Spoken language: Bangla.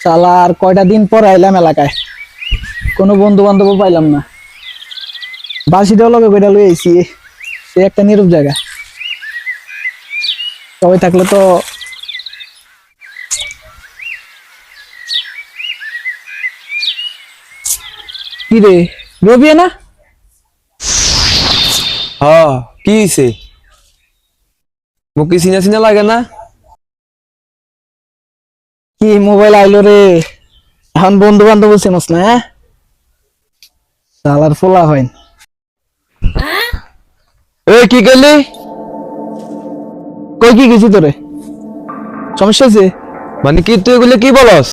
শালা আর কয়টা দিন পর আইলাম এলাকায়, কোনো বন্ধু বান্ধব পাইলাম না। বাসিটাও লগে কইটা লই আইছি, সে একটা নীরব জায়গা। সবাই থাকলে তো কি রে, রবি না? হ্যাঁ, কি হইছে? মুখ কি চিনা চিনা লাগে না? কি মোবাইল আইলো রে, এখন বন্ধু বান্ধব চিনস না? হ্যাঁ, শালার ফোলা হয়। এ কি করলি? কই কি গেছি তোরে? সমস্যা আছে? মানে কি তুই এগুলো কি বলস?